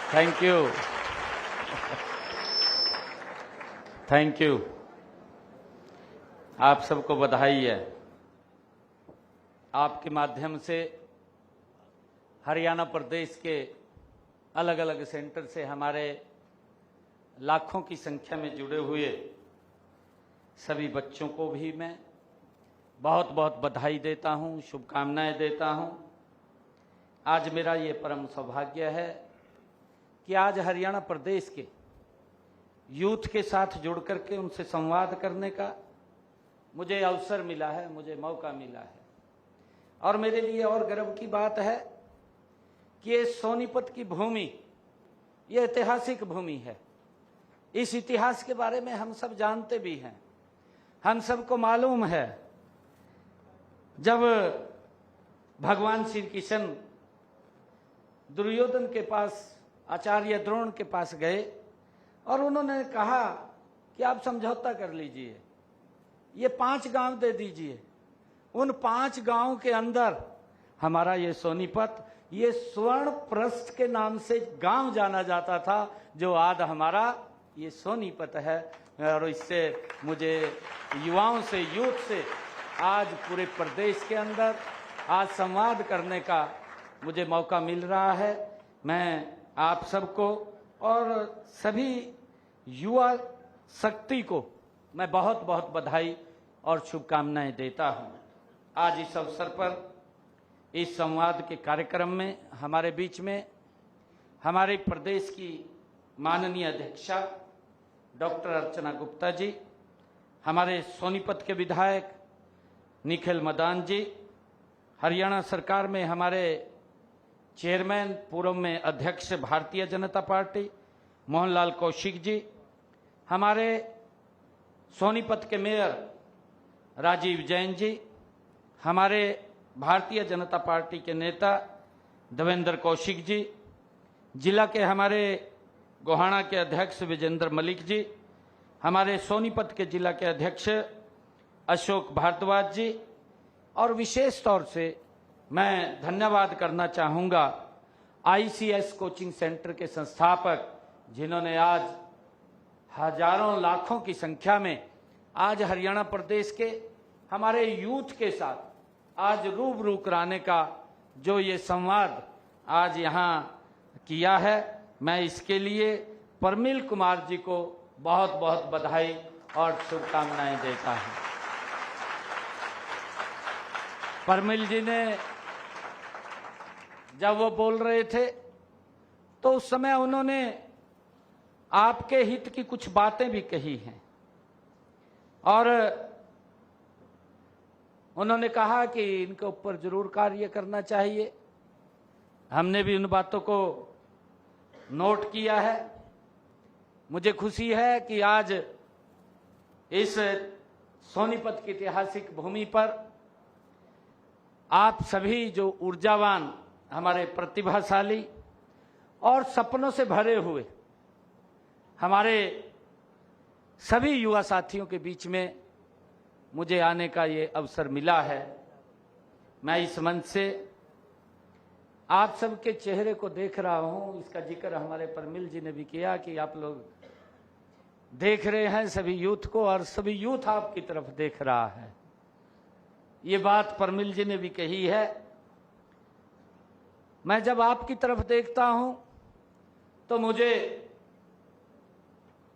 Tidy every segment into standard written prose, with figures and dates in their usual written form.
Thank you, thank you. आप सबको बधाई है। आपके माध्यम से हरियाणा प्रदेश के अलग अलग सेंटर से हमारे लाखों की संख्या में जुड़े हुए सभी बच्चों को भी मैं बहुत बहुत बधाई देता हूं, शुभकामनाएं देता हूं। आज मेरा ये परम सौभाग्य है कि आज हरियाणा प्रदेश के यूथ के साथ जुड़ करके उनसे संवाद करने का मुझे अवसर मिला है, मुझे मौका मिला है। और मेरे लिए और गर्व की बात है कि ये सोनीपत की भूमि, ये ऐतिहासिक भूमि है। इस इतिहास के बारे में हम सब जानते भी हैं। हम सबको मालूम है जब भगवान श्री कृष्ण दुर्योधन के पास, आचार्य द्रोण के पास गए और उन्होंने कहा कि आप समझौता कर लीजिए, ये 5 गांव दे दीजिए। उन 5 गांव के अंदर हमारा ये सोनीपत, ये स्वर्ण प्रस्थ के नाम से गांव जाना जाता था, जो आज हमारा ये सोनीपत है। और इससे मुझे युवाओं से, यूथ से आज पूरे प्रदेश के अंदर आज संवाद करने का मुझे मौका मिल रहा है। मैं आप सबको और सभी युवा शक्ति को मैं बहुत बहुत बधाई और शुभकामनाएं देता हूं। आज इस अवसर पर इस संवाद के कार्यक्रम में हमारे बीच में हमारे प्रदेश की माननीय अध्यक्षा डॉक्टर अर्चना गुप्ता जी, हमारे सोनीपत के विधायक निखिल मदान जी, हरियाणा सरकार में हमारे चेयरमैन, पूर्व में अध्यक्ष भारतीय जनता पार्टी मोहनलाल कौशिक जी, हमारे सोनीपत के मेयर राजीव जैन जी, हमारे भारतीय जनता पार्टी के नेता देवेंद्र कौशिक जी, जिला के हमारे गोहाना के अध्यक्ष विजेंद्र मलिक जी, हमारे सोनीपत के जिला के अध्यक्ष अशोक भारद्वाज जी, और विशेष तौर से मैं धन्यवाद करना चाहूँगा ICS कोचिंग सेंटर के संस्थापक, जिन्होंने आज हजारों लाखों की संख्या में आज हरियाणा प्रदेश के हमारे यूथ के साथ आज रूबरू कराने का जो ये संवाद आज यहाँ किया है, मैं इसके लिए परमिल कुमार जी को बहुत बहुत बधाई और शुभकामनाएं देता हूँ। परमिल जी ने जब वो बोल रहे थे तो उस समय उन्होंने आपके हित की कुछ बातें भी कही हैं और उन्होंने कहा कि इनके ऊपर जरूर कार्य करना चाहिए। हमने भी उन बातों को नोट किया है। मुझे खुशी है कि आज इस सोनीपत की ऐतिहासिक भूमि पर आप सभी जो ऊर्जावान, हमारे प्रतिभाशाली और सपनों से भरे हुए हमारे सभी युवा साथियों के बीच में मुझे आने का ये अवसर मिला है। मैं इस मंच से आप सबके चेहरे को देख रहा हूं। इसका जिक्र हमारे परमिल जी ने भी किया कि आप लोग देख रहे हैं सभी यूथ को और सभी यूथ आपकी तरफ देख रहा है। ये बात परमिल जी ने भी कही है। मैं जब आपकी तरफ देखता हूं तो मुझे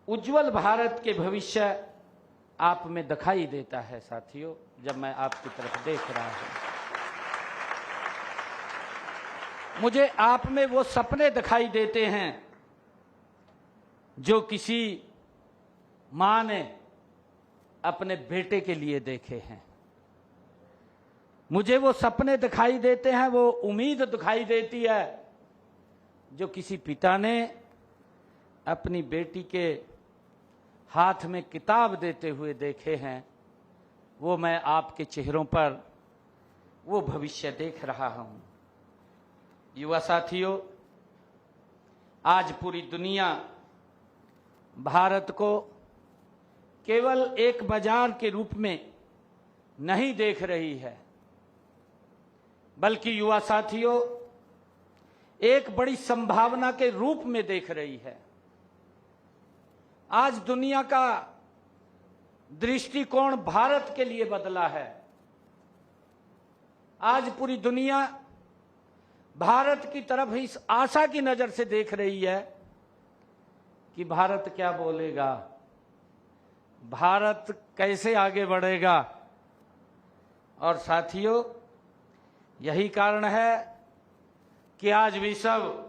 उज्जवल भारत के भविष्य आप में दिखाई देता है साथियों, जब मैं आपकी तरफ देख रहा हूं। मुझे आप में वो सपने दिखाई देते हैं जो किसी मां ने अपने बेटे के लिए देखे हैं। मुझे वो सपने दिखाई देते हैं, वो उम्मीद दिखाई देती है जो किसी पिता ने अपनी बेटी के हाथ में किताब देते हुए देखे हैं। वो मैं आपके चेहरों पर वो भविष्य देख रहा हूं। युवा साथियों, आज पूरी दुनिया भारत को केवल एक बाजार के रूप में नहीं देख रही है, बल्कि युवा साथियों एक बड़ी संभावना के रूप में देख रही है। आज दुनिया का दृष्टिकोण भारत के लिए बदला है। आज पूरी दुनिया भारत की तरफ इस आशा की नजर से देख रही है कि भारत क्या बोलेगा, भारत कैसे आगे बढ़ेगा। और साथियों, यही कारण है कि आज विश्व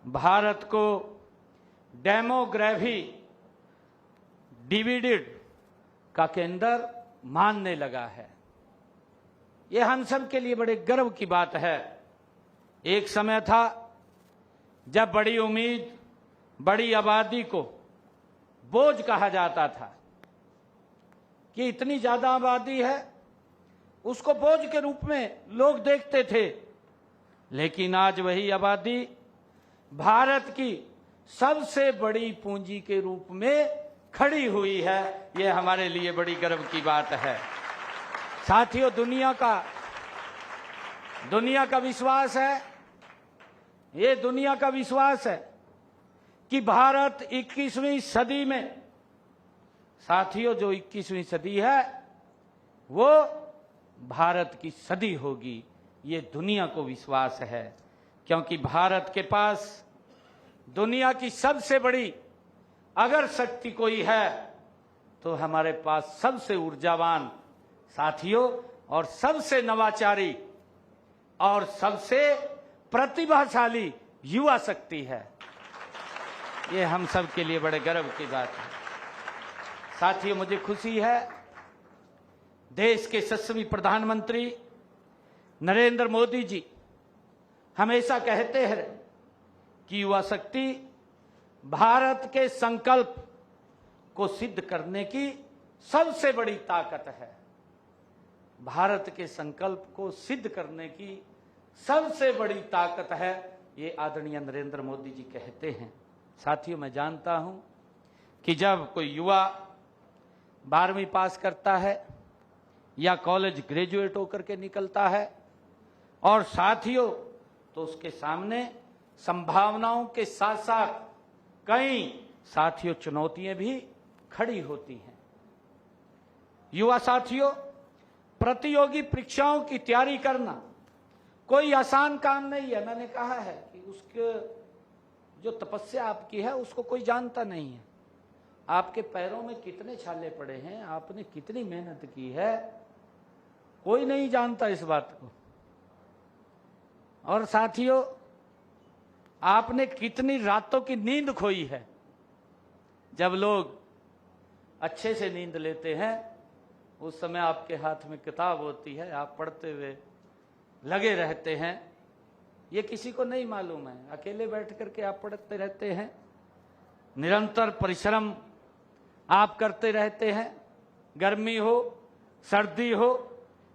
भारत को डेमोग्राफी डिविडेड का केंद्र मानने लगा है। यह हम सब के लिए बड़े गर्व की बात है। एक समय था जब बड़ी उम्मीद, बड़ी आबादी को बोझ कहा जाता था कि इतनी ज्यादा आबादी है, उसको बोझ के रूप में लोग देखते थे। लेकिन आज वही आबादी भारत की सबसे बड़ी पूंजी के रूप में खड़ी हुई है। यह हमारे लिए बड़ी गर्व की बात है। साथियों, दुनिया का विश्वास है, ये दुनिया का विश्वास है कि भारत 21वीं सदी में, साथियों जो 21वीं सदी है वो भारत की सदी होगी। ये दुनिया को विश्वास है, क्योंकि भारत के पास दुनिया की सबसे बड़ी अगर शक्ति कोई है तो हमारे पास सबसे ऊर्जावान साथियों और सबसे नवाचारी और सबसे प्रतिभाशाली युवा शक्ति है। ये हम सब के लिए बड़े गर्व की बात है। साथियों, मुझे खुशी है देश के यशस्वी प्रधानमंत्री नरेंद्र मोदी जी हमेशा कहते हैं कि युवा शक्ति भारत के संकल्प को सिद्ध करने की सबसे बड़ी ताकत है। भारत के संकल्प को सिद्ध करने की सबसे बड़ी ताकत है, ये आदरणीय नरेंद्र मोदी जी कहते हैं। साथियों, मैं जानता हूं कि जब कोई युवा 12वीं पास करता है या कॉलेज ग्रेजुएट होकर के निकलता है, और साथियों तो उसके सामने संभावनाओं के साथ साथ कई साथियों चुनौतियां भी खड़ी होती हैं। युवा साथियों, प्रतियोगी परीक्षाओं की तैयारी करना कोई आसान काम नहीं है। मैंने कहा है कि उसके जो तपस्या आपकी है उसको कोई जानता नहीं है। आपके पैरों में कितने छाले पड़े हैं, आपने कितनी मेहनत की है, कोई नहीं जानता इस बात को। और साथियों, आपने कितनी रातों की नींद खोई है। जब लोग अच्छे से नींद लेते हैं उस समय आपके हाथ में किताब होती है, आप पढ़ते हुए लगे रहते हैं। ये किसी को नहीं मालूम है। अकेले बैठ करके आप पढ़ते रहते हैं, निरंतर परिश्रम आप करते रहते हैं। गर्मी हो, सर्दी हो,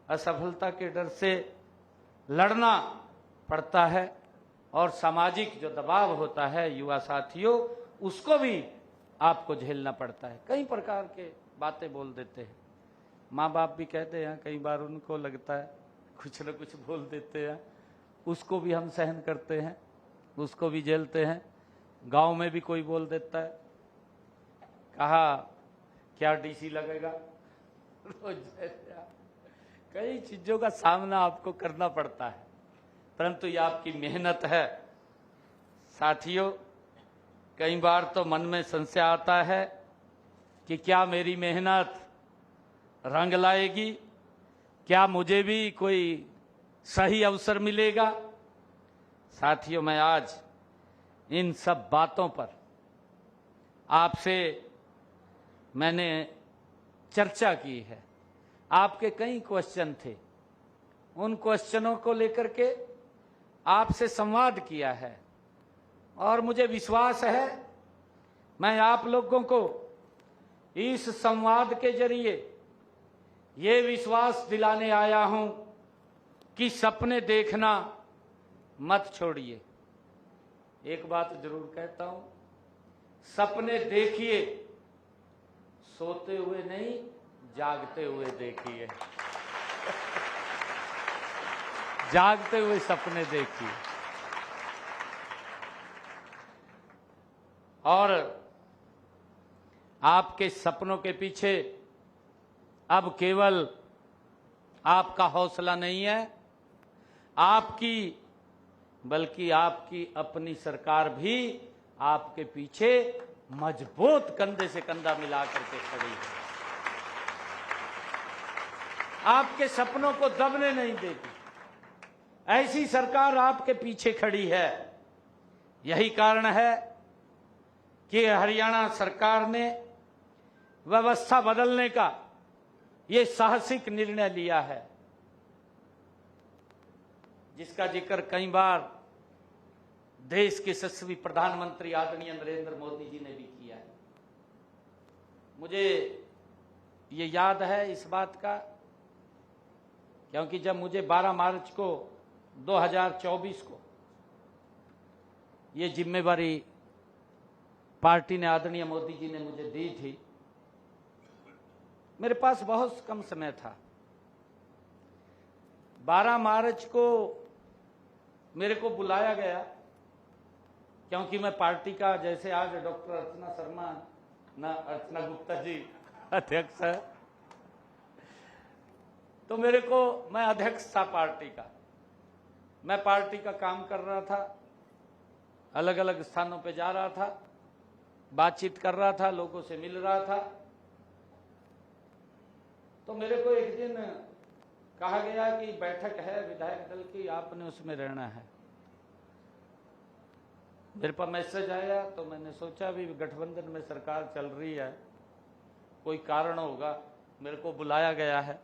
असफलता के डर से लड़ना पड़ता है, और सामाजिक जो दबाव होता है युवा साथियों, उसको भी आपको झेलना पड़ता है। कई प्रकार के बातें बोल देते हैं, माँ बाप भी कहते हैं, कई बार उनको लगता है कुछ न कुछ बोल देते हैं, उसको भी हम सहन करते हैं, उसको भी झेलते हैं। गांव में भी कोई बोल देता है, कहा क्या डीसी लगेगा, रोज कई चीजों का सामना आपको करना पड़ता है, परंतु ये आपकी मेहनत है। साथियों, कई बार तो मन में संशय आता है कि क्या मेरी मेहनत रंग लाएगी, क्या मुझे भी कोई सही अवसर मिलेगा। साथियों, मैं आज इन सब बातों पर आपसे मैंने चर्चा की है। आपके कई क्वेश्चन थे, उन क्वेश्चनों को लेकर के आपसे संवाद किया है, और मुझे विश्वास है मैं आप लोगों को इस संवाद के जरिए ये विश्वास दिलाने आया हूं कि सपने देखना मत छोड़िए। एक बात जरूर कहता हूं, सपने देखिए, सोते हुए नहीं जागते हुए देखिए। जागते हुए सपने देखिए। और आपके सपनों के पीछे अब केवल आपका हौसला नहीं है, आपकी बल्कि आपकी अपनी सरकार भी आपके पीछे मजबूत कंधे से कंधा मिला करके खड़ी है। आपके सपनों को दबने नहीं देगी। ऐसी सरकार आपके पीछे खड़ी है। यही कारण है कि हरियाणा सरकार ने व्यवस्था बदलने का ये साहसिक निर्णय लिया है, जिसका जिक्र कई बार देश के यशस्वी प्रधानमंत्री आदरणीय नरेंद्र मोदी जी ने भी किया है। मुझे ये याद है इस बात का, क्योंकि जब मुझे 12 मार्च को 2024 को ये जिम्मेवारी पार्टी ने आदरणीय मोदी जी ने मुझे दी थी, मेरे पास बहुत कम समय था। 12 मार्च को मेरे को बुलाया गया, क्योंकि मैं पार्टी का, जैसे आज डॉक्टर अर्चना शर्मा ना अर्चना गुप्ता जी अध्यक्ष है, तो मैं अध्यक्ष था पार्टी का। मैं पार्टी का काम कर रहा था, अलग अलग स्थानों पे जा रहा था, बातचीत कर रहा था, लोगों से मिल रहा था। तो मेरे को एक दिन कहा गया कि बैठक है विधायक दल की, आपने उसमें रहना है। मेरे पास मैसेज आया तो मैंने सोचा भी गठबंधन में सरकार चल रही है, कोई कारण होगा, मेरे को बुलाया गया है।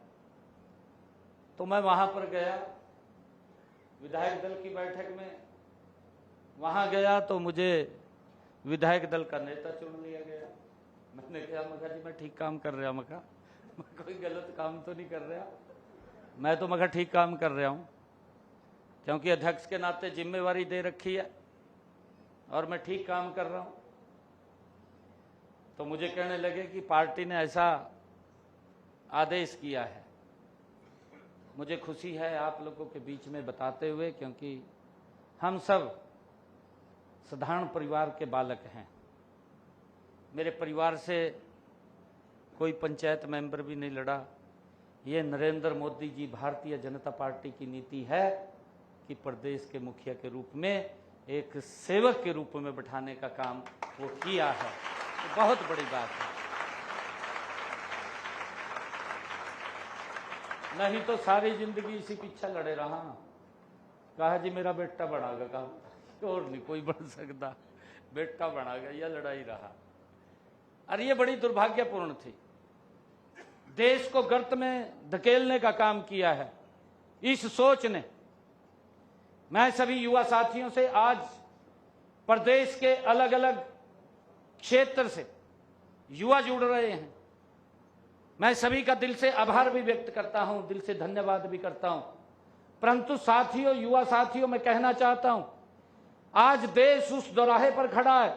तो मैं वहां पर गया विधायक दल की बैठक में। वहां गया तो मुझे विधायक दल का नेता चुन लिया गया। मैंने कहा मखा जी मैं ठीक काम कर रहा, मैं कोई गलत काम तो नहीं कर रहा, मैं तो मखा ठीक काम कर रहा हूं, क्योंकि अध्यक्ष के नाते जिम्मेवारी दे रखी है और मैं ठीक काम कर रहा हूं। तो मुझे कहने लगे कि पार्टी ने ऐसा आदेश किया है। मुझे खुशी है आप लोगों के बीच में बताते हुए, क्योंकि हम सब साधारण परिवार के बालक हैं। मेरे परिवार से कोई पंचायत मेंबर भी नहीं लड़ा। ये नरेंद्र मोदी जी भारतीय जनता पार्टी की नीति है कि प्रदेश के मुखिया के रूप में एक सेवक के रूप में बैठाने का काम वो किया है। तो बहुत बड़ी बात है। नहीं तो सारी जिंदगी इसी पीछे लड़े रहा। कहा जी मेरा बेटा बढ़ागा, कहा और नहीं कोई बढ़ सकता, बेटा बढ़ागा, यह लड़ाई रहा। अरे ये बड़ी दुर्भाग्यपूर्ण थी। देश को गर्त में धकेलने का काम किया है इस सोच ने। मैं सभी युवा साथियों से, आज प्रदेश के अलग अलग क्षेत्र से युवा जुड़ रहे हैं, मैं सभी का दिल से आभार भी व्यक्त करता हूं, दिल से धन्यवाद भी करता हूं। परंतु साथियों, युवा साथियों, मैं कहना चाहता हूं, आज देश उस दोराहे पर खड़ा है।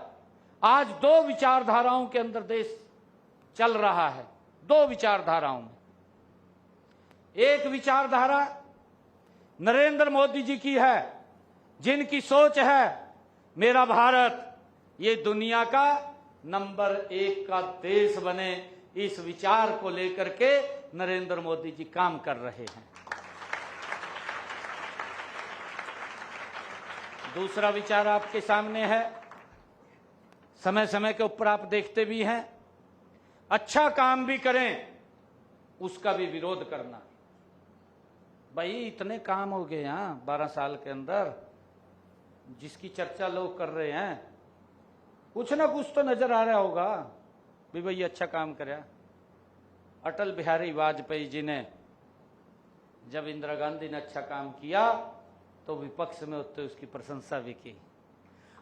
आज दो विचारधाराओं के अंदर देश चल रहा है, दो विचारधाराओं में। एक विचारधारा नरेंद्र मोदी जी की है, जिनकी सोच है मेरा भारत ये दुनिया का नंबर 1 का देश बने। इस विचार को लेकर के नरेंद्र मोदी जी काम कर रहे हैं। दूसरा विचार आपके सामने है, समय समय के ऊपर आप देखते भी हैं, अच्छा काम भी करें उसका भी विरोध करना। भाई इतने काम हो गए यहां 12 साल के अंदर, जिसकी चर्चा लोग कर रहे हैं, कुछ ना कुछ तो नजर आ रहा होगा भी भाई अच्छा काम कराया। अटल बिहारी वाजपेयी जी ने, जब इंदिरा गांधी ने अच्छा काम किया तो विपक्ष में होते उसकी प्रशंसा भी की,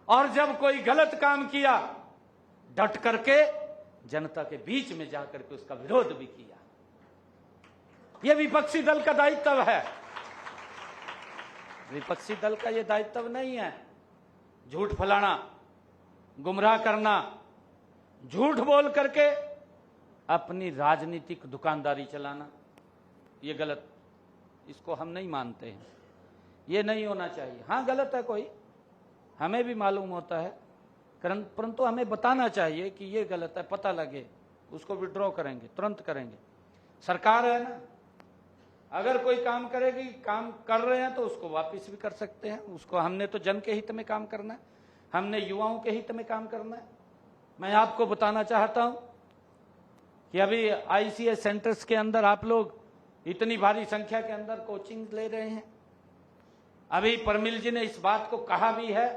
और जब कोई गलत काम किया डट करके जनता के बीच में जाकर के उसका विरोध भी किया। यह विपक्षी दल का दायित्व है। विपक्षी दल का यह दायित्व नहीं है झूठ फैलाना, गुमराह करना, झूठ बोल करके अपनी राजनीतिक दुकानदारी चलाना। ये गलत, इसको हम नहीं मानते हैं, ये नहीं होना चाहिए। हाँ गलत है कोई, हमें भी मालूम होता है, परंतु हमें बताना चाहिए कि ये गलत है, पता लगे, उसको विड्रॉ करेंगे, तुरंत करेंगे। सरकार है ना, अगर कोई काम करेगी, काम कर रहे हैं तो उसको वापस भी कर सकते हैं। उसको हमने तो जन के हित में काम करना है, हमने युवाओं के हित में काम करना है। मैं आपको बताना चाहता हूं कि अभी आईसीएस सेंटर्स के अंदर आप लोग इतनी भारी संख्या के अंदर कोचिंग ले रहे हैं। अभी परमिल जी ने इस बात को कहा भी है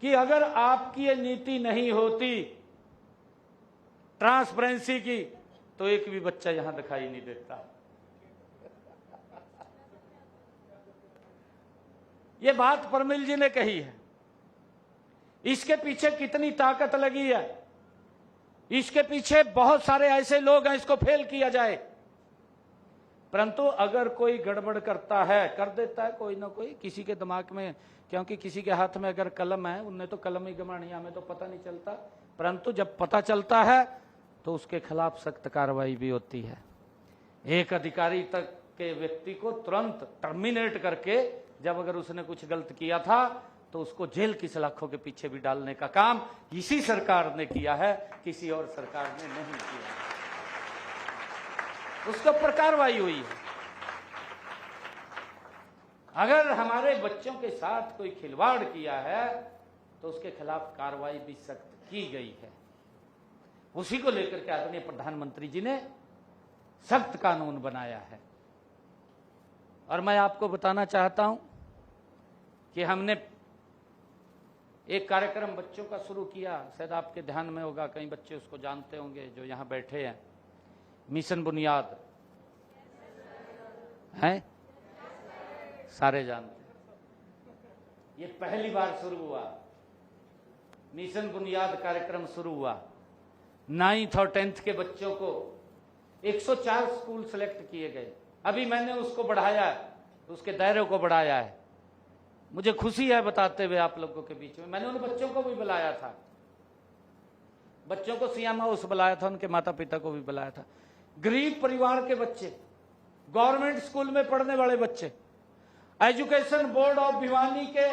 कि अगर आपकी ये नीति नहीं होती ट्रांसपेरेंसी की, तो एक भी बच्चा यहां दिखाई नहीं देता। ये बात परमिल जी ने कही है। इसके पीछे कितनी ताकत लगी है, इसके पीछे बहुत सारे ऐसे लोग हैं, इसको फेल किया जाए। परंतु अगर कोई गड़बड़ करता है, कर देता है कोई ना कोई, किसी के दिमाग में, क्योंकि किसी के हाथ में अगर कलम है, उनने तो कलम ही गमानी, हमें तो पता नहीं चलता। परंतु जब पता चलता है तो उसके खिलाफ सख्त कार्रवाई भी होती है। एक अधिकारी तक के व्यक्ति को तुरंत टर्मिनेट करके, जब अगर उसने कुछ गलत किया था तो उसको जेल की सलाखों के पीछे भी डालने का काम इसी सरकार ने किया है, किसी और सरकार ने नहीं किया। उसके ऊपर कार्रवाई हुई है। अगर हमारे बच्चों के साथ कोई खिलवाड़ किया है तो उसके खिलाफ कार्रवाई भी सख्त की गई है। उसी को लेकर के आदरणीय प्रधानमंत्री जी ने सख्त कानून बनाया है। और मैं आपको बताना चाहता हूं कि हमने एक कार्यक्रम बच्चों का शुरू किया, शायद आपके ध्यान में होगा, कई बच्चे उसको जानते होंगे जो यहां बैठे हैं। मिशन बुनियाद है, सारे जानते हैं। ये पहली बार शुरू हुआ, मिशन बुनियाद कार्यक्रम शुरू हुआ। 9th और 10th के बच्चों को 104 स्कूल सेलेक्ट किए गए। अभी मैंने उसको बढ़ाया है, उसके दायरे को बढ़ाया है। मुझे खुशी है बताते हुए आप लोगों के बीच में, मैंने उन बच्चों को भी बुलाया था, बच्चों को सीएम हाउस बुलाया था, उनके माता पिता को भी बुलाया था। गरीब परिवार के बच्चे, गवर्नमेंट स्कूल में पढ़ने वाले बच्चे, एजुकेशन बोर्ड ऑफ भिवानी के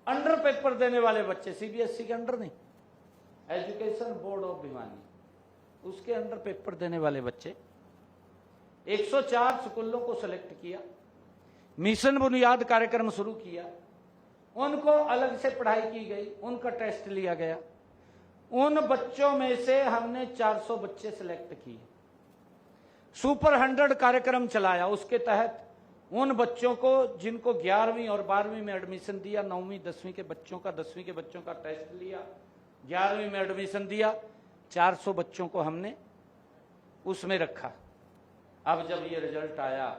अंडर पेपर देने वाले बच्चे, सीबीएसई के अंडर नहीं, एजुकेशन बोर्ड ऑफ भिवानी, उसके अंडर पेपर देने वाले बच्चे 104 स्कूलों को सेलेक्ट किया, मिशन बुनियाद कार्यक्रम शुरू किया। उनको अलग से पढ़ाई की गई, उनका टेस्ट लिया गया। उन बच्चों में से हमने 400 बच्चे सेलेक्ट किए। सुपर 100 कार्यक्रम चलाया, उसके तहत उन बच्चों को जिनको 11वीं और 12वीं में एडमिशन दिया, 9वीं 10वीं के बच्चों का, 10वीं के बच्चों का टेस्ट लिया, 11वीं में एडमिशन दिया, 400 बच्चों को हमने उसमें रखा। अब जब ये रिजल्ट आया,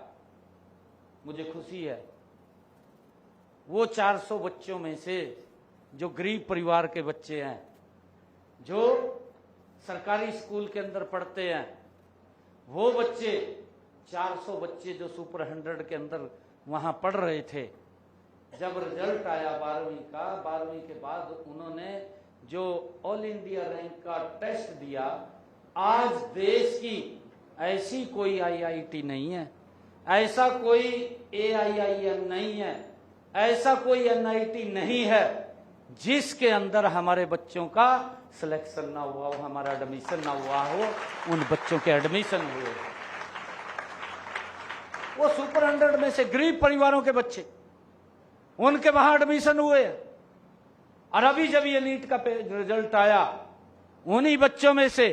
मुझे खुशी है, वो 400 बच्चों में से जो गरीब परिवार के बच्चे हैं, जो सरकारी स्कूल के अंदर पढ़ते हैं, वो बच्चे 400 बच्चे जो सुपर 100 के अंदर वहां पढ़ रहे थे, जब रिजल्ट आया 12वीं का, 12वीं के बाद उन्होंने जो ऑल इंडिया रैंक का टेस्ट दिया, आज देश की ऐसी कोई आईआईटी नहीं है, ऐसा कोई एआईआईएम नहीं है, ऐसा कोई एनआईटी नहीं है जिसके अंदर हमारे बच्चों का सिलेक्शन ना हुआ हो, हमारा एडमिशन ना हुआ हो, उन बच्चों के एडमिशन हुए। वो सुपर 100 में से गरीब परिवारों के बच्चे, उनके वहां एडमिशन हुए। और अभी जब ये नीट का रिजल्ट आया, उन्हीं बच्चों में से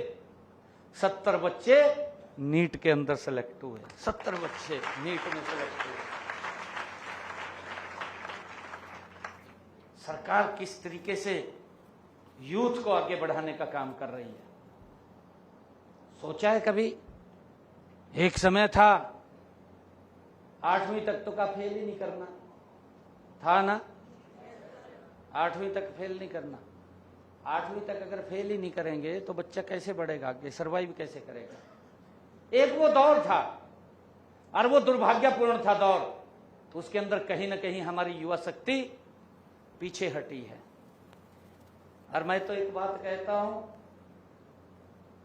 70 बच्चे नीट के अंदर सेलेक्ट हुए, 70 बच्चे नीट में सेलेक्ट हुए। सरकार किस तरीके से यूथ को आगे बढ़ाने का काम कर रही है, सोचा है कभी? एक समय था 8वीं तक तो का फेल ही नहीं करना था ना, 8वीं तक फेल नहीं करना। 8वीं तक अगर फेल ही नहीं करेंगे तो बच्चा कैसे बढ़ेगा आगे, सर्वाइव कैसे करेगा? एक वो दौर था और वो दुर्भाग्यपूर्ण था दौर, तो उसके अंदर कहीं ना कहीं हमारी युवा शक्ति पीछे हटी है। और मैं तो एक बात कहता हूं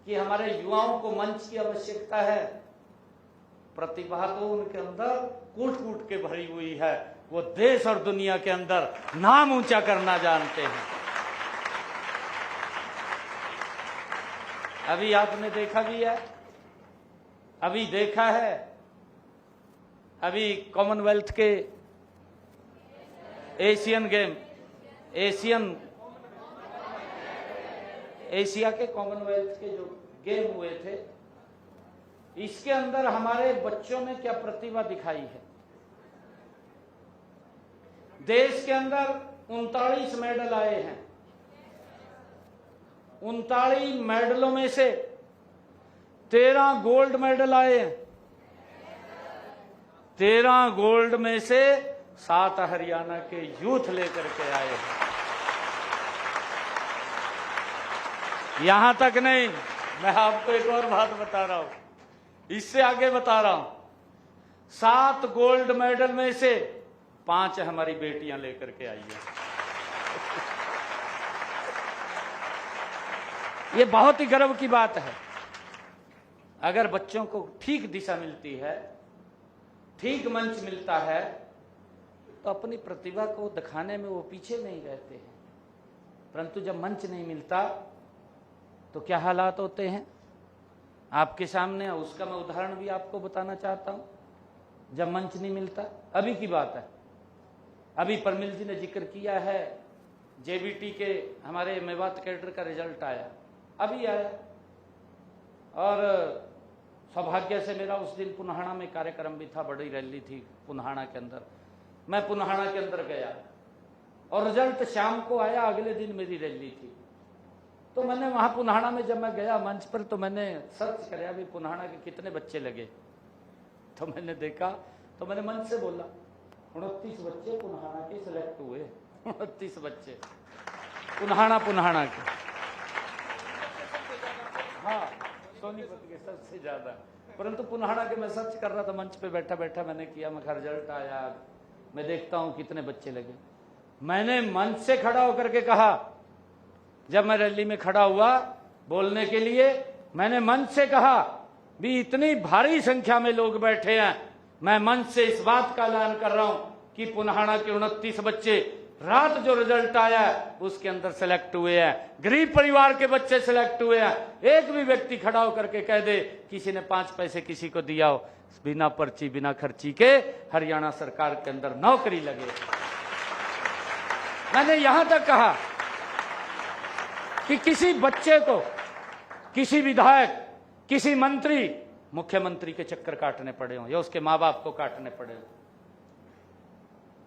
कि हमारे युवाओं को मंच की आवश्यकता है। प्रतिभा तो उनके अंदर कूट कूट के भरी हुई है, वो देश और दुनिया के अंदर नाम ऊंचा करना जानते हैं। अभी आपने देखा भी है, अभी देखा है, अभी कॉमनवेल्थ के एशियन गेम, एशिया के कॉमनवेल्थ के जो गेम हुए थे, इसके अंदर हमारे बच्चों ने क्या प्रतिभा दिखाई है। देश के अंदर 39 मेडल आए हैं। 39 मेडलों में से 13 गोल्ड मेडल आए हैं। 13 गोल्ड में से 7 हरियाणा के यूथ लेकर के आए हैं। यहां तक नहीं, मैं आपको एक और बात बता रहा हूं, इससे आगे बता रहा हूं। 7 गोल्ड मेडल में से 5 हमारी बेटियां लेकर के आई हैं। ये बहुत ही गर्व की बात है। अगर बच्चों को ठीक दिशा मिलती है, ठीक मंच मिलता है, तो अपनी प्रतिभा को दिखाने में वो पीछे नहीं रहते हैं। परंतु जब मंच नहीं मिलता तो क्या हालात होते हैं आपके सामने, उसका मैं उदाहरण भी आपको बताना चाहता हूं। जब मंच नहीं मिलता, अभी की बात है, अभी परमिल जी ने जिक्र किया है, जेबीटी के हमारे मेवात कैडर का रिजल्ट आया, अभी आया, और सौभाग्य से मेरा उस दिन पुन्हाना में कार्यक्रम भी था, बड़ी रैली थी पुन्हाना के अंदर। मैं पुन्हाना के अंदर गया और रिजल्ट शाम को आया, अगले दिन मेरी रैली थी। तो मैंने वहां पुन्हाना में जब मैं गया मंच पर, तो मैंने सर्च कराया भी पुन्हाना के कितने बच्चे लगे। तो मैंने देखा, तो मैंने मंच से बोला 29 बच्चे पुन्हाना के सिलेक्ट हुए। 29 बच्चे पुन्हाना के, हाँ सोनीपत के सबसे ज्यादा। परंतु पुन्हाना के मैं सर्च कर रहा था, मंच पे बैठा बैठा मैंने किया, मैं रिजल्ट आया, मैं देखता हूं कितने बच्चे लगे। मैंने मंच से खड़ा होकर के कहा, जब मैं रैली में खड़ा हुआ बोलने के लिए, मैंने मंच से कहा भी इतनी भारी संख्या में लोग बैठे हैं, मैं मंच से इस बात का ऐलान कर रहा हूं कि पुन्हाना के 29 बच्चे रात जो रिजल्ट आया है उसके अंदर सेलेक्ट हुए हैं। गरीब परिवार के बच्चे सेलेक्ट हुए हैं। एक भी व्यक्ति खड़ा होकर के कह दे किसी ने 5 पैसे किसी को दिया हो, बिना पर्ची बिना खर्ची के हरियाणा सरकार के अंदर नौकरी लगे। मैंने यहां तक कहा कि किसी बच्चे को, किसी विधायक, किसी मंत्री, मुख्यमंत्री के चक्कर काटने पड़े हों या उसके माँ बाप को काटने पड़े हों,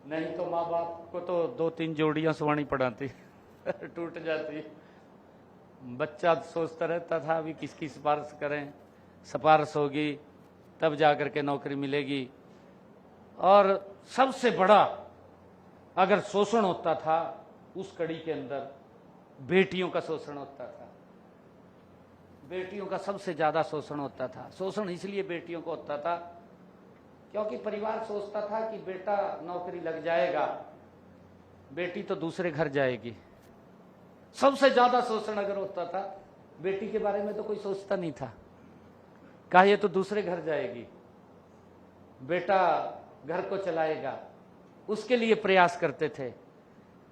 नहीं तो माँ बाप को तो 2-3 जोड़ियां सुवानी पड़ाती टूट जाती। बच्चा सोचता रहता था अभी किसकी सिफारिश करें, सिफारिश होगी तब जाकर के नौकरी मिलेगी। और सबसे बड़ा अगर शोषण होता था उस कड़ी के अंदर बेटियों का शोषण होता था। बेटियों का सबसे ज्यादा शोषण होता था। शोषण इसलिए बेटियों को होता था क्योंकि परिवार सोचता था कि बेटा नौकरी लग जाएगा, बेटी तो दूसरे घर जाएगी। सबसे ज्यादा शोषण अगर होता था, बेटी के बारे में तो कोई सोचता नहीं था, कहा ये तो दूसरे घर जाएगी, बेटा घर को चलाएगा, उसके लिए प्रयास करते थे।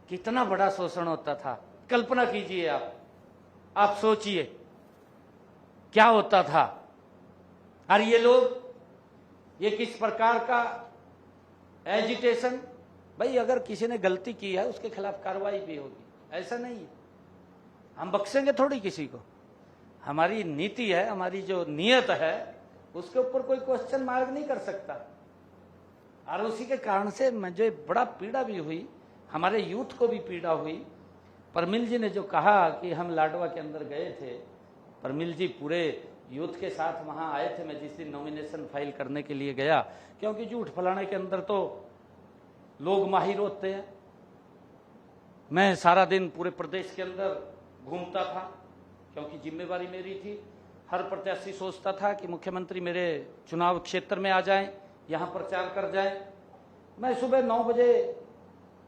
कितना बड़ा शोषण होता था, कल्पना कीजिए आप सोचिए क्या होता था। और ये लोग, ये किस प्रकार का एजिटेशन, भाई अगर किसी ने गलती की है उसके खिलाफ कार्रवाई भी होगी, ऐसा नहीं है हम बख्शेंगे थोड़ी किसी को। हमारी नीति है, हमारी जो नियत है उसके ऊपर कोई क्वेश्चन मार्क नहीं कर सकता। और उसी के कारण से मुझे बड़ा पीड़ा भी हुई, हमारे यूथ को भी पीड़ा हुई। परमिल जी ने जो कहा कि हम लाडवा के अंदर गए थे, परमिल जी पूरे यूथ के साथ वहां आए थे। मैं जिस दिन नॉमिनेशन फाइल करने के लिए गया, क्योंकि झूठ फैलाने के अंदर तो लोग माहिर होते हैं, मैं सारा दिन पूरे प्रदेश के अंदर घूमता था क्योंकि जिम्मेवारी मेरी थी। हर प्रत्याशी सोचता था कि मुख्यमंत्री मेरे चुनाव क्षेत्र में आ जाएं, यहां प्रचार कर जाएं। मैं सुबह 9 बजे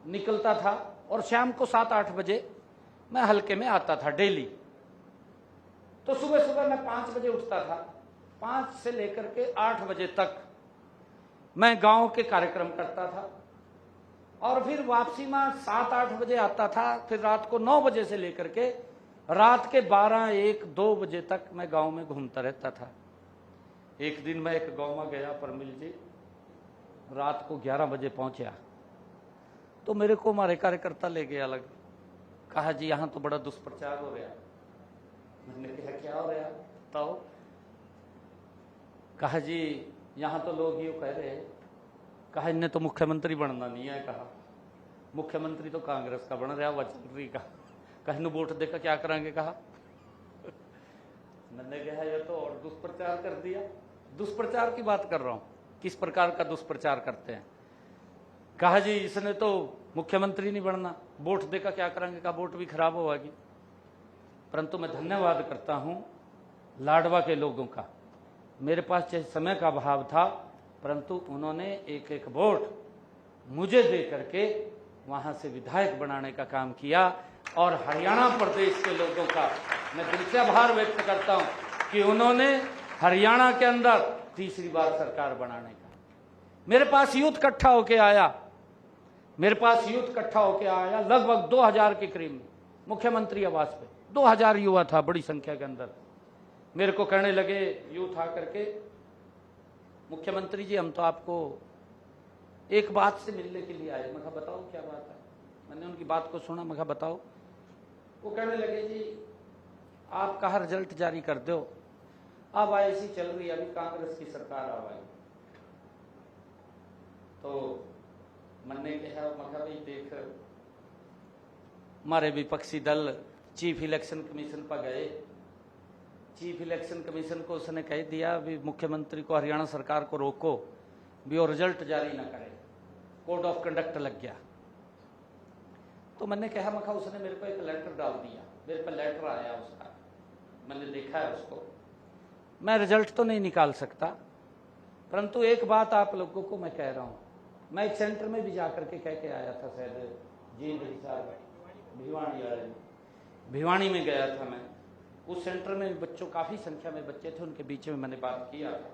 निकलता था और शाम को 7-8 बजे मैं हल्के में आता था डेली। तो सुबह सुबह मैं 5 बजे उठता था, 5 से लेकर के 8 बजे तक मैं गांव के कार्यक्रम करता था और फिर वापसी में 7-8 बजे आता था। फिर रात को 9 बजे से लेकर के रात के 12, 1, 2 बजे तक मैं गांव में घूमता रहता था। एक दिन मैं एक गांव में गया, परमिल जी, रात को 11 बजे पहुंचा, तो मेरे को हमारे कार्यकर्ता ले गया अलग, कहा जी यहाँ तो बड़ा दुष्प्रचार हो रहा। मैंने कहा क्या हो रहा बताओ? कहा जी यहाँ तो लोग यूँ कह रहे हैं, कहा इनने तो मुख्यमंत्री बनना नहीं है, कहा मुख्यमंत्री तो कांग्रेस का बन रहा, वचनरी का, कहीं वोट देकर क्या करेंगे, कहा। मैंने कहा ये तो और दुष्प्रचार कर दिया। दुष्प्रचार की बात कर रहा हूं, किस प्रकार का दुष्प्रचार करते हैं। कहा जी इसने तो मुख्यमंत्री नहीं बनना, वोट देकर क्या करेंगे, कहा वोट भी खराब होगी। परंतु मैं धन्यवाद करता हूं लाडवा के लोगों का, मेरे पास चाहे समय का अभाव था, परंतु उन्होंने एक एक वोट मुझे दे करके वहां से विधायक बनाने का काम किया। और हरियाणा प्रदेश के लोगों का मैं दिल से आभार व्यक्त करता हूं कि उन्होंने हरियाणा के अंदर तीसरी बार सरकार बनाने का, मेरे पास यूथ इकट्ठा होके आया, मेरे पास यूथ इकट्ठा होके आया लगभग 2000 के करीब में मुख्यमंत्री आवास पे 2000 युवा था बड़ी संख्या के अंदर। मेरे को कहने लगे यूथ आकर के, मुख्यमंत्री जी हम तो आपको एक बात से मिलने के लिए आए। मैं कहा बताओ क्या बात है। मैंने उनकी बात को सुना, मैं कहा बताओ। वो कहने लगे जी आप कहा रिजल्ट जारी कर दो, अब ऐसी चल रही है, अभी कांग्रेस की सरकार आ गई। तो मैंने कहा मैं कहा भाई देख, हमारे विपक्षी दल चीफ इलेक्शन कमीशन पर गए, चीफ इलेक्शन कमीशन को उसने कह दिया भी मुख्यमंत्री को, हरियाणा सरकार को रोको भी और रिजल्ट जारी ना करे, कोड ऑफ कंडक्ट लग गया। तो मैंने कहा मैं उसने मेरे को एक लेटर डाल दिया, मेरे पर लेटर आया उसका, मैंने देखा है उसको। मैं रिजल्ट तो नहीं निकाल सकता, परंतु एक बात आप लोगों को मैं कह रहा हूं, मैं एक सेंटर में भी जाकर के कह के आया था, शायद भिवानी में गया था मैं। उस सेंटर में बच्चों, काफी संख्या में बच्चे थे, उनके बीच में मैंने बात किया था।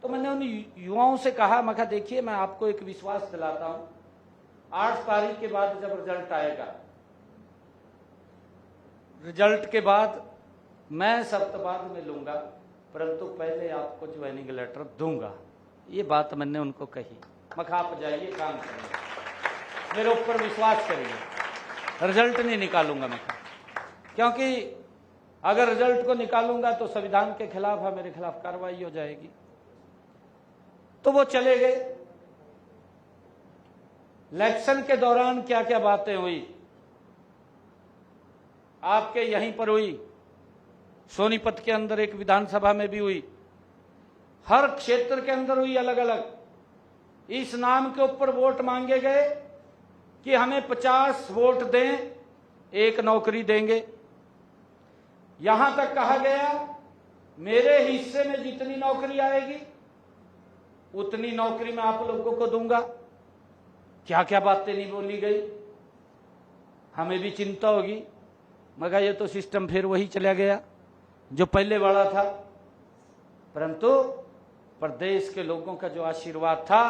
तो मैंने उन युवाओं से कहा, मैं कहा देखिए मैं आपको एक विश्वास दिलाता हूं, 8 तारीख के बाद जब रिजल्ट आएगा, रिजल्ट के बाद मैं सप्ताहवाद में लूंगा, परंतु पहले आपको ज्वाइनिंग लेटर दूंगा। ये बात मैंने उनको कही। मैं कहा आप जाइए काम करिए, मेरे ऊपर विश्वास करिए, रिजल्ट नहीं निकालूंगा मैं, क्योंकि अगर रिजल्ट को निकालूंगा तो संविधान के खिलाफ है, मेरे खिलाफ कार्रवाई हो जाएगी। तो वो चले गए। इलेक्शन के दौरान क्या क्या बातें हुई, आपके यहीं पर हुई, सोनीपत के अंदर एक विधानसभा में भी हुई, हर क्षेत्र के अंदर हुई अलग अलग। इस नाम के ऊपर वोट मांगे गए कि हमें 50 वोट दें, एक नौकरी देंगे। यहां तक कहा गया मेरे हिस्से में जितनी नौकरी आएगी उतनी नौकरी मैं आप लोगों को दूंगा। क्या क्या बातें नहीं बोली गई, हमें भी चिंता होगी। मगर ये तो सिस्टम फिर वही चला गया जो पहले वाला था। परंतु प्रदेश के लोगों का जो आशीर्वाद था,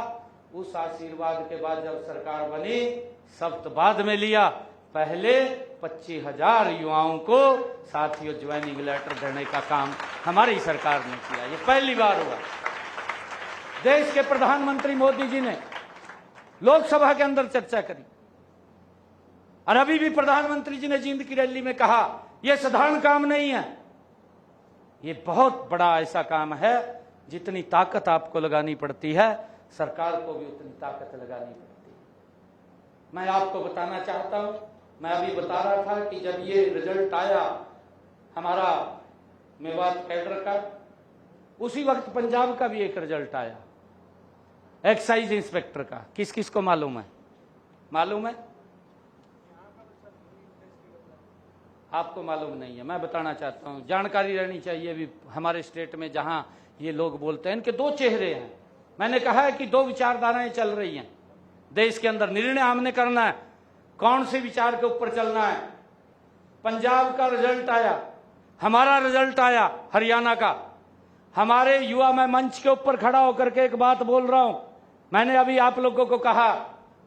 उस आशीर्वाद के बाद जब सरकार बनी, शब्द बाद में लिया, पहले 25,000 युवाओं को साथियों ज्वाइनिंग लेटर देने का काम हमारी सरकार ने किया। ये पहली बार हुआ। देश के प्रधानमंत्री मोदी जी ने लोकसभा के अंदर चर्चा करी, और अभी भी प्रधानमंत्री जी ने जींद की रैली में कहा यह साधारण काम नहीं है, ये बहुत बड़ा ऐसा काम है, जितनी ताकत आपको लगानी पड़ती है, सरकार को भी उतनी ताकत लगानी पड़ती है। मैं आपको बताना चाहता हूं, मैं अभी बता रहा था कि जब ये रिजल्ट आया हमारा मेवात कैडर का, उसी वक्त पंजाब का भी एक रिजल्ट आया, एक्साइज इंस्पेक्टर का। किस किस को मालूम है? मालूम है? आपको मालूम नहीं है, मैं बताना चाहता हूं, जानकारी रहनी चाहिए भी हमारे स्टेट में, जहां ये लोग बोलते हैं इनके दो चेहरे हैं। मैंने कहा है कि दो विचारधाराएं चल रही हैं देश के अंदर, निर्णय हमने करना है कौन से विचार के ऊपर चलना है। पंजाब का रिजल्ट आया, हमारा रिजल्ट आया हरियाणा का। हमारे युवा, मैं मंच के ऊपर खड़ा होकर के एक बात बोल रहा हूं, मैंने अभी आप लोगों को कहा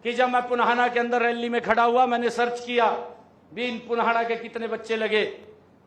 कि जब मैं पुनाहाना के अंदर रैली में खड़ा हुआ, मैंने सर्च किया बीन पुनहाड़ा के कितने बच्चे लगे,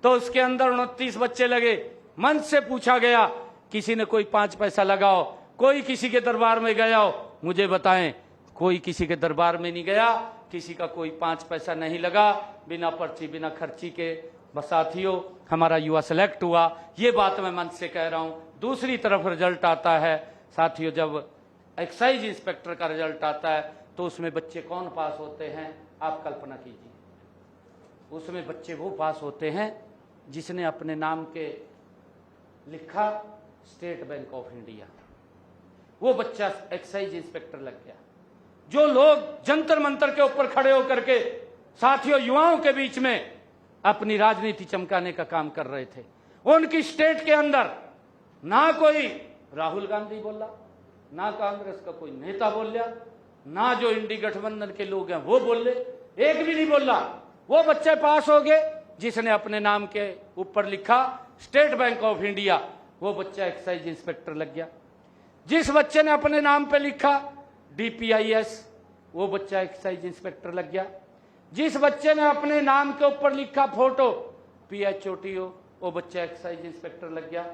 तो उसके अंदर 29 बच्चे लगे। मंच से पूछा गया, किसी ने कोई 5 पैसा लगाओ, कोई किसी के दरबार में गया हो, मुझे बताएं। कोई किसी के दरबार में नहीं गया, किसी का कोई 5 पैसा नहीं लगा, बिना पर्ची बिना खर्ची के। बस साथियों, हमारा युवा सेलेक्ट हुआ, ये बात मैं मंच से कह रहा हूं। दूसरी तरफ रिजल्ट आता है साथियों, जब एक्साइज इंस्पेक्टर का रिजल्ट आता है तो उसमें बच्चे कौन पास होते हैं, आप कल्पना कीजिए। उसमें बच्चे वो पास होते हैं जिसने अपने नाम के लिखा स्टेट बैंक ऑफ इंडिया, वो बच्चा एक्साइज इंस्पेक्टर लग गया। जो लोग जंतर मंतर के ऊपर खड़े होकर के साथियों युवाओं के बीच में अपनी राजनीति चमकाने का काम कर रहे थे, उनकी स्टेट के अंदर ना कोई राहुल गांधी बोला, ना कांग्रेस का कोई नेता बोला, ना जो इंडी गठबंधन के लोग हैं वो बोले, एक भी नहीं बोला। वो बच्चे पास हो गए जिसने अपने नाम के ऊपर लिखा स्टेट बैंक ऑफ इंडिया, वो बच्चा एक्साइज इंस्पेक्टर लग गया। जिस बच्चे ने अपने नाम पे लिखा DPIS, वो बच्चा एक्साइज इंस्पेक्टर लग गया। जिस बच्चे ने अपने नाम के ऊपर लिखा फोटो PHOTO, वो बच्चा एक्साइज इंस्पेक्टर लग गया।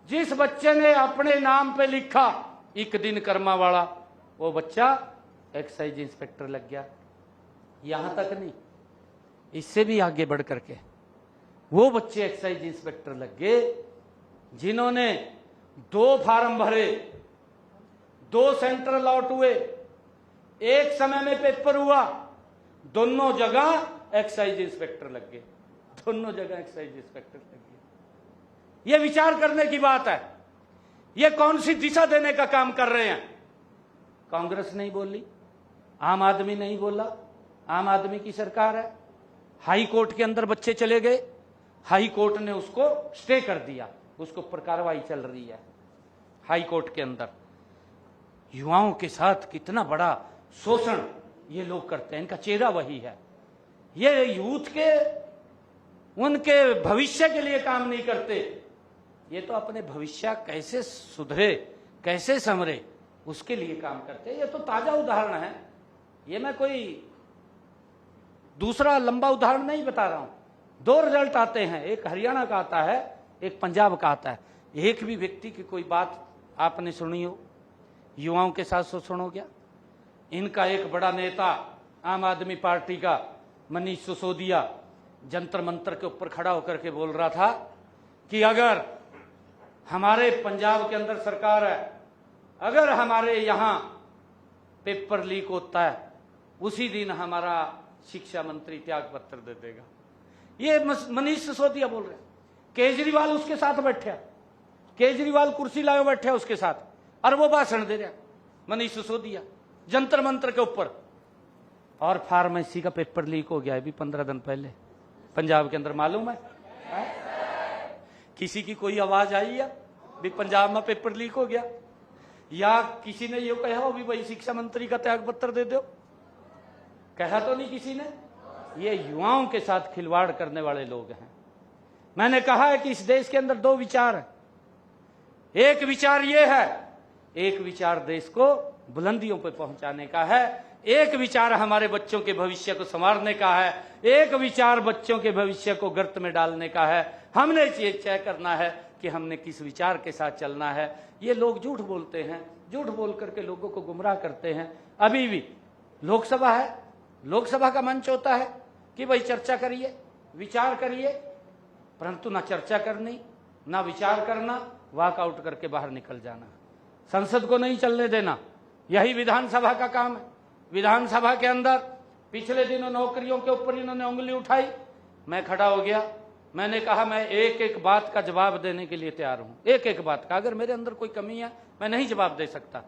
जिस बच्चे ने अपने नाम पे लिखा एक दिन कर्मा वाला, वो बच्चा एक्साइज इंस्पेक्टर लग गया। यहां तक नहीं, इससे भी आगे बढ़ करके वो बच्चे एक्साइज इंस्पेक्टर लग गए जिन्होंने 2 फार्म भरे, 2 सेंटर अलॉट हुए, एक समय में पेपर हुआ, दोनों जगह एक्साइज इंस्पेक्टर लग गए, दोनों जगह एक्साइज इंस्पेक्टर लग गए। यह विचार करने की बात है, ये कौन सी दिशा देने का काम कर रहे हैं। कांग्रेस नहीं बोली, आम आदमी नहीं बोला, आम आदमी की सरकार है। हाई कोर्ट के अंदर बच्चे चले गए, हाई कोर्ट ने उसको स्टे कर दिया, उसके ऊपर कार्रवाई चल रही है हाई कोर्ट के अंदर। युवाओं के साथ कितना बड़ा शोषण ये लोग करते हैं, इनका चेहरा वही है। ये यूथ के उनके भविष्य के लिए काम नहीं करते, ये तो अपने भविष्य कैसे सुधरे, कैसे संवरे, उसके लिए काम करते हैं। ये तो ताजा उदाहरण है, ये मैं कोई दूसरा लंबा उदाहरण नहीं बता रहा हूं। 2 रिजल्ट आते हैं, एक हरियाणा का आता है, एक पंजाब का आता है। एक भी व्यक्ति की कोई बात आपने सुनी हो युवाओं के साथ शोषण हो गया। इनका एक बड़ा नेता आम आदमी पार्टी का मनीष सिसोदिया जंतर मंतर के ऊपर खड़ा होकर के बोल रहा था कि अगर हमारे पंजाब के अंदर सरकार है, अगर हमारे यहां पेपर लीक होता है, उसी दिन हमारा शिक्षा मंत्री त्याग पत्र दे देगा। ये मनीष सिसोदिया बोल रहे हैं। केजरीवाल उसके साथ बैठा, केजरीवाल कुर्सी लाए बैठे उसके साथ, और वो भाषण दे रहा मनीष सिसोदिया जंतर मंतर के ऊपर। और फार्मेसी का पेपर लीक हो गया है भी 15 दिन पहले पंजाब के अंदर, मालूम है? किसी की कोई आवाज आई है भी पंजाब में पेपर लीक हो गया? या किसी ने ये कहा हो भी भाई शिक्षा मंत्री का त्याग पत्र दे दो? कहा तो नहीं किसी ने। ये युवाओं के साथ खिलवाड़ करने वाले लोग हैं। मैंने कहा है कि इस देश के अंदर 2 विचार हैं। एक विचार ये है, एक विचार देश को बुलंदियों पर पहुंचाने का है, एक विचार हमारे बच्चों के भविष्य को संवारने का है, एक विचार बच्चों के भविष्य को गर्त में डालने का है। हमने ये तय करना है कि हमने किस विचार के साथ चलना है। ये लोग झूठ बोलते हैं, झूठ बोल करके लोगों को गुमराह करते हैं। अभी भी लोकसभा है, लोकसभा का मंच होता है कि भाई चर्चा करिए, विचार करिए, परंतु ना चर्चा करनी, ना विचार करना, वॉकआउट करके बाहर निकल जाना, संसद को नहीं चलने देना। यही विधानसभा का काम है। विधानसभा के अंदर पिछले दिनों नौकरियों के ऊपर इन्होंने उंगली उठाई, मैं खड़ा हो गया, मैंने कहा मैं एक एक बात का जवाब देने के लिए तैयार हूं, एक एक बात का। अगर मेरे अंदर कोई कमी है मैं नहीं जवाब दे सकता,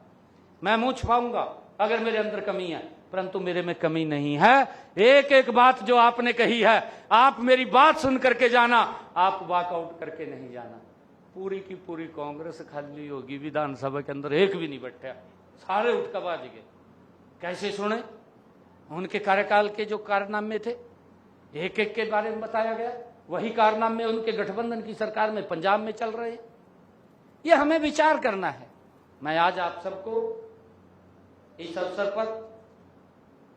मैं मुंह छुपाऊंगा अगर मेरे अंदर कमी है, परंतु मेरे में कमी नहीं है। एक एक बात जो आपने कही है, आप मेरी बात सुन करके जाना, आप वॉकआउट करके नहीं जाना। पूरी की पूरी कांग्रेस खाली होगी विधानसभा के अंदर, एक भी नहीं बैठा, सारे उठ कर बाज गए। कैसे सुने? उनके कार्यकाल के जो कारनामे थे एक एक के बारे में बताया गया, वही कारनामे उनके गठबंधन की सरकार में पंजाब में चल रहे हैं। ये हमें विचार करना है। मैं आज आप सबको इस अवसर पर,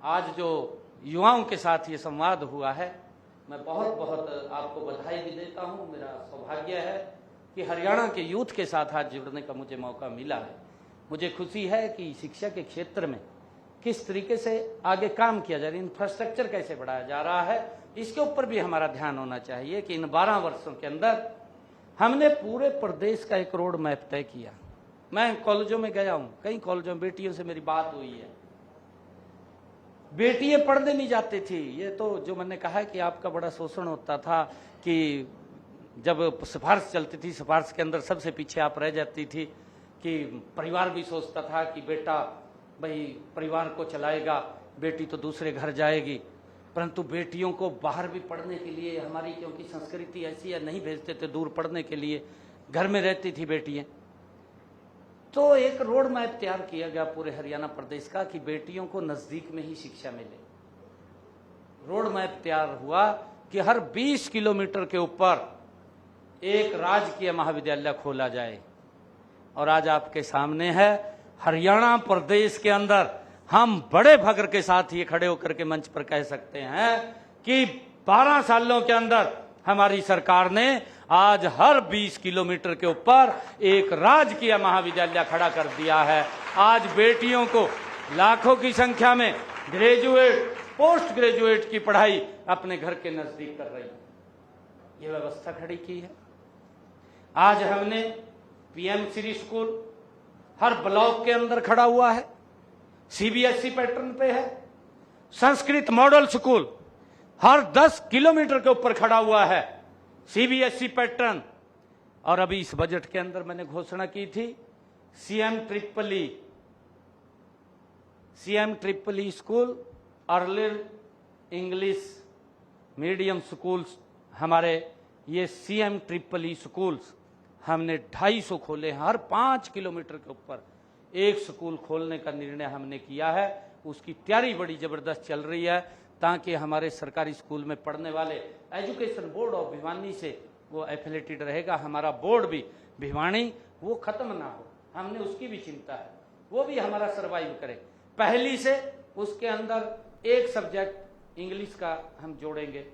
आज जो युवाओं के साथ ये संवाद हुआ है, मैं बहुत बहुत आपको बधाई भी देता हूँ। मेरा सौभाग्य है कि हरियाणा के यूथ के साथ आज जुड़ने का मुझे मौका मिला है। मुझे खुशी है कि शिक्षा के क्षेत्र में किस तरीके से आगे काम किया जा रहा है, इंफ्रास्ट्रक्चर कैसे बढ़ाया जा रहा है, इसके ऊपर भी हमारा ध्यान होना चाहिए कि इन 12 वर्षों के अंदर हमने पूरे प्रदेश का एक रोड मैप तय किया। मैं कॉलेजों में गया हूँ, कई कॉलेजों में बेटियों से मेरी बात हुई है, बेटियां पढ़ने नहीं जाती थी। ये तो जो मैंने कहा कि आपका बड़ा शोषण होता था कि जब सिफारिश चलती थी, सिफारिश के अंदर सबसे पीछे आप रह जाती थी, कि परिवार भी सोचता था कि बेटा भाई परिवार को चलाएगा, बेटी तो दूसरे घर जाएगी, परंतु बेटियों को बाहर भी पढ़ने के लिए हमारी क्योंकि संस्कृति ऐसी है, नहीं भेजते थे दूर पढ़ने के लिए, घर में रहती थी बेटियां। तो एक रोड मैप तैयार किया गया पूरे हरियाणा प्रदेश का कि बेटियों को नजदीक में ही शिक्षा मिले। रोड मैप तैयार हुआ कि हर 20 किलोमीटर के ऊपर एक राजकीय महाविद्यालय खोला जाए। और आज आपके सामने है, हरियाणा प्रदेश के अंदर हम बड़े फख्र के साथ ये खड़े होकर के मंच पर कह सकते हैं कि 12 सालों के अंदर हमारी सरकार ने आज हर 20 किलोमीटर के ऊपर एक राजकीय महाविद्यालय खड़ा कर दिया है। आज बेटियों को लाखों की संख्या में ग्रेजुएट, पोस्ट ग्रेजुएट की पढ़ाई अपने घर के नजदीक कर रही है, ये व्यवस्था खड़ी की है। आज हमने पीएम श्री स्कूल हर ब्लॉक के अंदर खड़ा हुआ है, सीबीएसई पैटर्न पे है। संस्कृत मॉडल स्कूल हर 10 किलोमीटर के ऊपर खड़ा हुआ है, सीबीएसई पैटर्न। और अभी इस बजट के अंदर मैंने घोषणा की थी CM triple E school, early English medium schools, हमारे ये सीएम ट्रिपल ई स्कूल्स हमने 250 खोले हैं। हर 5 किलोमीटर के ऊपर एक स्कूल खोलने का निर्णय हमने किया है। उसकी तैयारी बड़ी जबरदस्त चल रही है ताकि हमारे सरकारी स्कूल में पढ़ने वाले, एजुकेशन बोर्ड ऑफ भिवानी से वो एफिलेटेड रहेगा। हमारा बोर्ड भी भिवानी वो खत्म ना हो, हमने उसकी भी चिंता है, वो भी हमारा सर्वाइव करे। पहली से उसके अंदर एक सब्जेक्ट इंग्लिश का हम जोड़ेंगे।